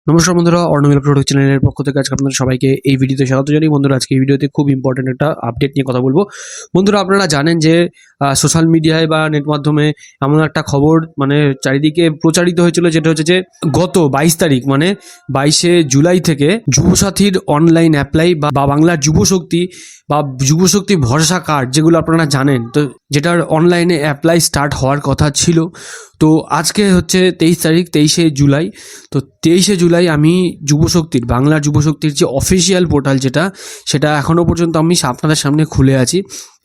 নমস্কার বন্ধুরা, অর্ণমিল প্রোডাক্ট চ্যানেলের পক্ষ থেকে আজকে আপনাদের সবাইকে এই ভিডিওতে স্বাগত জানাই। বন্ধুরা, আজকে এই ভিডিওতে খুব ইম্পর্টেন্ট একটা আপডেট নিয়ে কথা বলবো। বন্ধুরা, আপনারা জানেন যে সোশ্যাল মিডিয়ায় বা নেট মাধ্যমে এমন একটা খবর চারিদিকে প্রচারিত হয়েছিল, যেটা হচ্ছে যে গত 22 তারিখ 22শে জুলাই থেকে যুবসাথীর অনলাইন অ্যাপ্লাই বা বাংলার যুবশক্তি ভরসা কার্ড, যেগুলো আপনারা জানেন, তো যেটার অনলাইনে অ্যাপ্লাই স্টার্ট হওয়ার কথা ছিল। তো আজকে হচ্ছে 23 তারিখ, 23শে জুলাই। তো 23শে জুলাই আমি বাংলার যুবশক্তির যে অফিসিয়াল পোর্টাল, সেটা এখনও পর্যন্ত আমি আপনাদের সামনে খুলে আছি।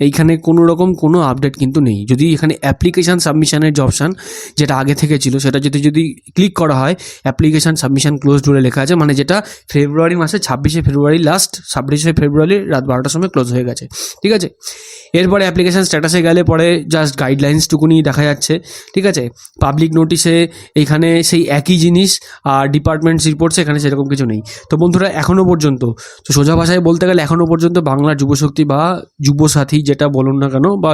এইখানে কোনো রকম কোনো আপডেট কিন্তু নেই। যদি এখানে অ্যাপ্লিকেশান সাবমিশনের যে অপশান, যেটা আগে থেকে ছিল, সেটা যদি ক্লিক করা হয়, অ্যাপ্লিকেশান সাবমিশন ক্লোজ বলে লেখা আছে, যেটা ফেব্রুয়ারি মাসে 26শে ফেব্রুয়ারি রাত 12টার সময় ক্লোজ হয়ে গেছে। ঠিক আছে, এরপরে অ্যাপ্লিকেশান স্ট্যাটাসে গেলে পরে জাস্ট গাইডলাইন্সটুকুনি দেখা যাচ্ছে। ঠিক আছে, পাবলিক নোটিশে এইখানে সেই একই জিনিস, আর ডিপার্টমেন্টস রিপোর্টসে এখানে সেরকম কিছু নেই। তো বন্ধুরা, এখনও পর্যন্ত, তো সোজা ভাষায় বলতে গেলে এখনও পর্যন্ত বাংলার যুবশক্তি বা যুবসাথী যেটা বলুন না কেন, বা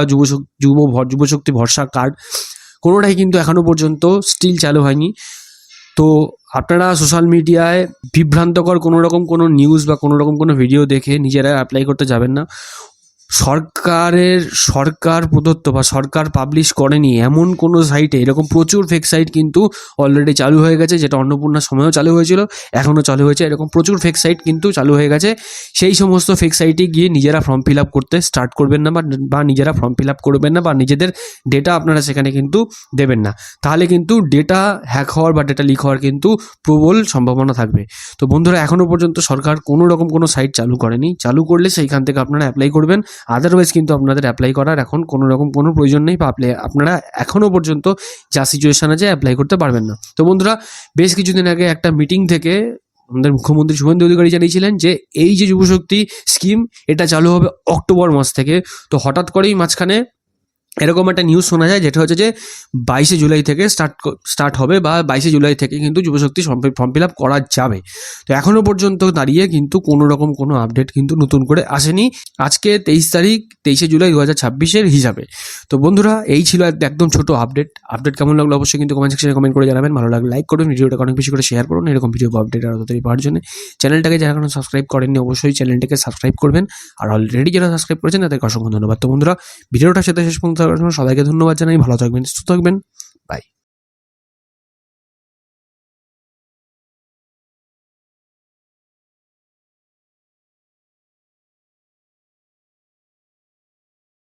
যুবশক্তি ভরসা কার্ড, কোনোটাই কিন্তু এখনও পর্যন্ত স্টিল চালু হয়নি। তো আপনারা সোশ্যাল মিডিয়ায় বিভ্রান্তকর কোনো নিউজ বা কোনো ভিডিও দেখে নিজেরা অ্যাপ্লাই করতে যাবেন না। সরকার প্রদত্ত বা সরকার পাবলিশ করেনি এমন কোনো সাইটে এরকম প্রচুর ফেক সাইট কিন্তু অলরেডি চালু হয়ে গেছে, যেটা অন্নপূর্ণার সময়ও চালু হয়েছিল, এখনও চালু হয়েছে। এরকম প্রচুর ফেক সাইট কিন্তু চালু হয়ে গেছে। সেই সমস্ত ফেক সাইটে গিয়ে নিজেরা ফর্ম ফিল আপ করতে স্টার্ট করবেন না, বা নিজেরা ফর্ম ফিল আপ করবেন না, বা নিজেদের ডেটা আপনারা সেখানে কিন্তু দেবেন না। তাহলে কিন্তু ডেটা হ্যাক হওয়ার বা ডেটা লিক হওয়ার কিন্তু প্রবল সম্ভাবনা থাকবে। তো বন্ধুরা, এখনও পর্যন্ত সরকার কোনো সাইট চালু করেনি। চালু করলে সেইখান থেকে আপনারা অ্যাপ্লাই করবেন। আদারওয়াইজ কিন্তু আপনাদের অ্যাপ্লাই করার এখন কোনো প্রয়োজন নেই, বা আপনারা এখনও পর্যন্ত যা সিচুয়েশন আছে অ্যাপ্লাই করতে পারবেন না। তো বন্ধুরা, বেশ কিছুদিন আগে একটা মিটিং থেকে আমাদের মুখ্যমন্ত্রী শুভেন্দু অধিকারী জানিয়েছিলেন যে এই যে যুবশক্তি স্কিম, এটা চালু হবে অক্টোবর মাস থেকে। তো হঠাৎ করেই মাঝখানে এরকম একটা নিউজ শোনা যায়, যেটা হচ্ছে যে 22শে জুলাই থেকে স্টার্ট হবে, বা 22শে জুলাই থেকে কিন্তু যুবশক্তি ফর্ম ফিল আপ করা যাবে। তো এখনও পর্যন্ত দাঁড়িয়ে কিন্তু কোনো আপডেট কিন্তু নতুন করে আসেনি। আজকে 23 তারিখ, 23শে জুলাই 2026-এর হিসাবে। তো বন্ধুরা, এই ছিল একদম ছোট আপডেট কেমন লাগলো অবশ্যই কিন্তু কমেন্ট সেকশনে কমেন্ট করে জানাবেন। ভালো লাগলে লাইক করুন, ভিডিওটা অনেক বেশি করে শেয়ার করুন। এরকম ভিডিও আপডেট আরও তাড়াতাড়ি পাওয়ার জন্য চ্যানেলটাকে যারা এখনো সাবস্ক্রাইব করেননি, অবশ্যই চ্যানেলটাকে সাবস্ক্রাইব করবেন। আর অলরেডি যারা সাবস্ক্রাইব করেছেন তাদেরকে অসংখ্য ধন্যবাদ। তো বন্ধুরা, ভিডিওটা সাথে শেষ পর্যন্ত সবাইকে ধন্যবাদ জানাই। ভালো থাকবেন, সুস্থ থাকবেন, বাই।